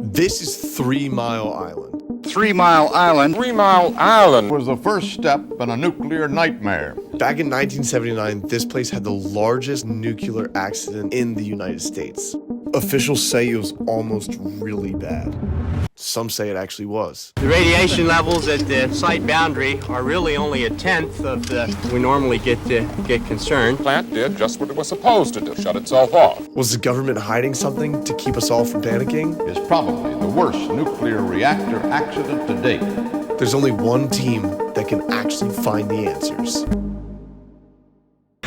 This is 3 Mile Island. 3 Mile Island. 3 Mile Island was the first step in a nuclear nightmare. Back in 1979, this place had the largest nuclear accident in the United States. Officials say it was almost really bad. Some say it actually was. The radiation levels at the site boundary are really only 1/10 of the we normally get concerned. The plant did just what it was supposed to do, shut itself off. Was the government hiding something to keep us all from panicking? It's probably the worst nuclear reactor accident to date. There's only one team that can actually find the answers.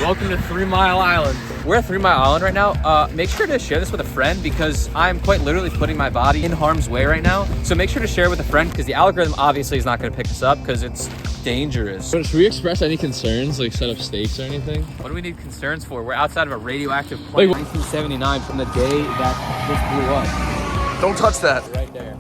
Welcome to 3 Mile Island. We're at 3 Mile Island right now. Make sure to share this with a friend because I'm quite literally putting my body in harm's way right now. So make sure to share with a friend because the algorithm obviously is not going to pick us up because it's dangerous. But should we express any concerns, like set up stakes or anything? What do we need concerns for? We're outside of a radioactive plant. 1979 from the day that this blew up. Don't touch that. Right there.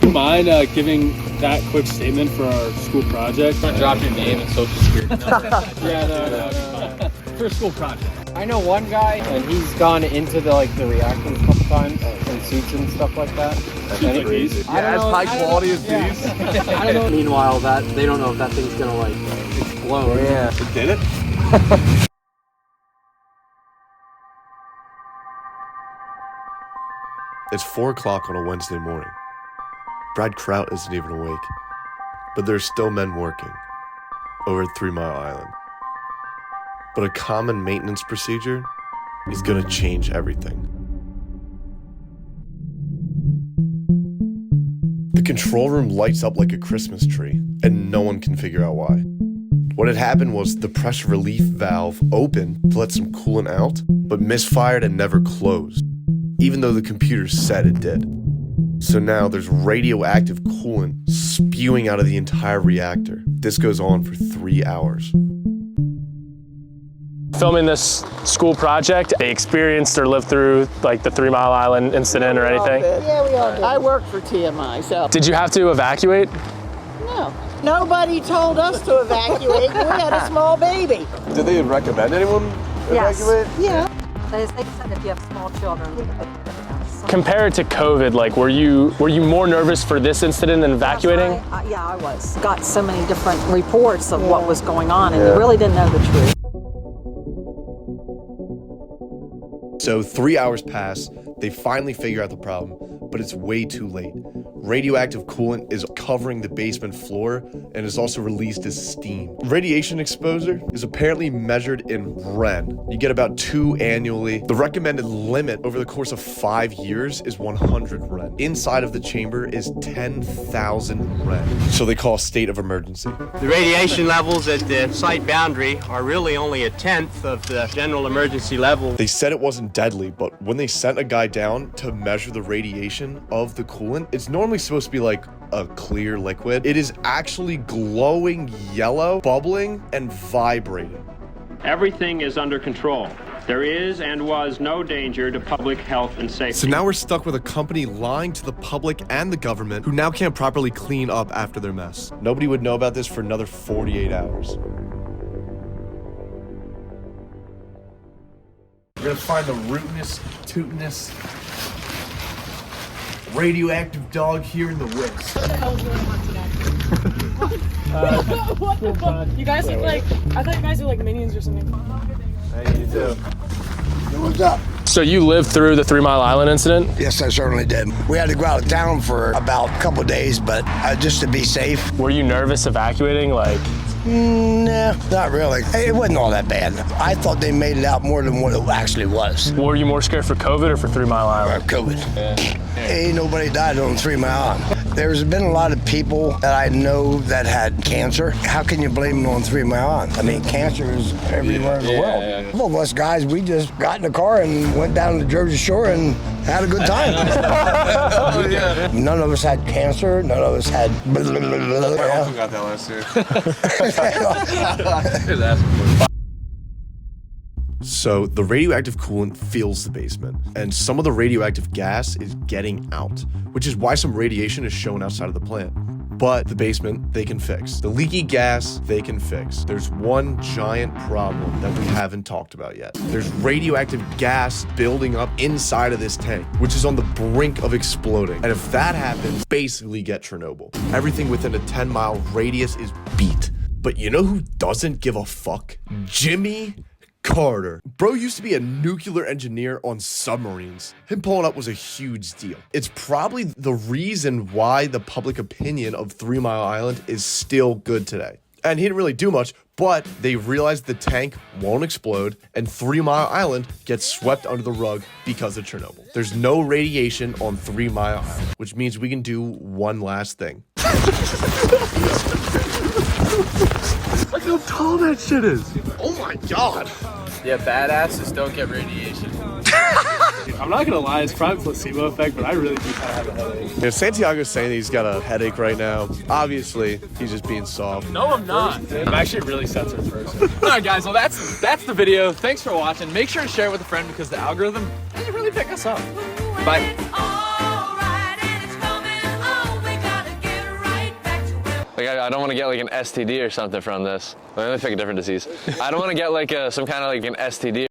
Do you mind giving that quick statement for our school project? I'm gonna drop your name and social security number. No. For a school project. I know one guy, and he's gone into the reactors a couple times in suits and stuff like that. Like these? Yeah, as high quality as these. I don't know. Meanwhile, they don't know if that thing's gonna explode. Yeah. It did it? It's 4 o'clock on a Wednesday morning. Brad Kraut isn't even awake, but there's still men working over at 3 Mile Island. But a common maintenance procedure is going to change everything. The control room lights up like a Christmas tree, and no one can figure out why. What had happened was the pressure relief valve opened to let some coolant out, but misfired and never closed, even though the computer said it did. So now there's radioactive coolant spewing out of the entire reactor. This goes on for 3 hours. Filming this school project, they experienced or lived through the 3 Mile Island incident or anything? Yeah, we all did. I work for TMI, so. Did you have to evacuate? No. Nobody told us to evacuate. We had a small baby. Did they recommend anyone evacuate? Yeah. They said if you have small children, Compared to COVID, were you more nervous for this incident than evacuating? Yeah, I was. Got so many different reports of what was going on, and you really didn't know the truth. So 3 hours pass, they finally figure out the problem, but it's way too late. Radioactive coolant is covering the basement floor and is also released as steam. Radiation exposure is apparently measured in Ren. You get about 2 annually. The recommended limit over the course of 5 years is 100 Ren. Inside of the chamber is 10,000 Ren. So they call a state of emergency. The radiation levels at the site boundary are really only 1/10 of the general emergency level. They said it wasn't deadly, but when they sent a guy down to measure the radiation of the coolant, it's normally supposed to be like a clear liquid. It is actually glowing yellow, bubbling, and vibrating. Everything is under control. There is and was no danger to public health and safety. So now we're stuck with a company lying to the public and the government who now can't properly clean up after their mess. Nobody would know about this for another 48 hours. We're gonna find the rootinest, tootinest, radioactive dog here in the woods. What the hell is going on today? What the fuck? You guys look like, I thought you guys were like minions or something. Hey, you too. What's up? So you lived through the 3 Mile Island incident? Yes, I certainly did. We had to go out of town for about a couple days, but just to be safe. Were you nervous evacuating? No, not really. It wasn't all that bad. I thought they made it out more than what it actually was. Were you more scared for COVID or for 3 Mile Island? COVID. Ain't nobody died on 3 Mile Island. There's been a lot of people that I know that had cancer. How can you blame them on 3 Mile Island? I mean, cancer is everywhere in the world. Some of us guys, we just got in the car and went down to the Jersey Shore and had a good time. None of us had cancer. None of us had. My uncle got that last year. So the radioactive coolant fills the basement, and some of the radioactive gas is getting out, which is why some radiation is shown outside of the plant. But the basement, they can fix. The leaky gas, they can fix. There's one giant problem that we haven't talked about yet. There's radioactive gas building up inside of this tank, which is on the brink of exploding. And if that happens, basically get Chernobyl. Everything within a 10-mile radius is beat. But you know who doesn't give a fuck? Jimmy Carter. Bro used to be a nuclear engineer on submarines. Him pulling up was a huge deal. It's probably the reason why the public opinion of 3 Mile Island is still good today. And he didn't really do much, but they realized the tank won't explode and 3 Mile Island gets swept under the rug because of Chernobyl. There's no radiation on 3 Mile Island, which means we can do one last thing. Look how tall that shit is. Oh my God. Yeah, badasses don't get radiation. I'm not gonna lie, it's probably a placebo effect, but I really do kind of have a headache. Yeah, Santiago's saying he's got a headache right now. Obviously, he's just being soft. No, I'm not. I'm actually a really sensitive person. All right, guys. Well, that's the video. Thanks for watching. Make sure to share it with a friend because the algorithm doesn't really pick us up. Bye. Like, I don't want to get like an STD or something from this. Let me pick a different disease. I don't want to get like some kind of like an STD.